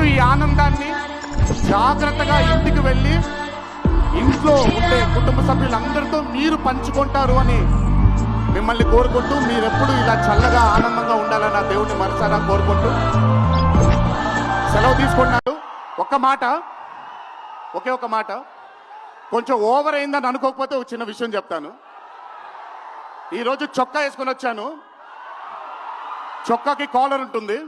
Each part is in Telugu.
ఈరోజు ఈ ఆనందాన్ని జాగ్రత్తగా ఇంటికి వెళ్ళి ఇంట్లో ఉండే కుటుంబ సభ్యులందరితో మీరు పంచుకుంటారు అని మిమ్మల్ని కోరుకుంటూ, మీరెప్పుడు ఇలా చల్లగా ఆనందంగా ఉండాలని ఆ దేవుడిని మనసారా కోరుకుంటూ సెలవు తీసుకున్నాడు. ఒక్క మాట, ఒకే ఒక మాట, కొంచెం ఓవర్ అయిందని అనుకోకపోతే ఒక చిన్న విషయం చెప్తాను. ఈరోజు చొక్కా వేసుకొని వచ్చాను. చొక్కాకి కాలర్ ఉంటుంది.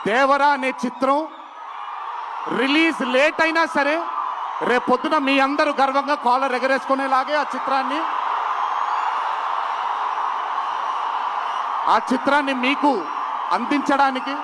దేవరా అనే చిత్రం రిలీజ్ లేట్ అయినా సరే రేపొద్దున మీ అందరూ గర్వంగా కాలర్ ఎగరేసుకునేలాగే ఆ చిత్రాన్ని మీకు అందించడానికి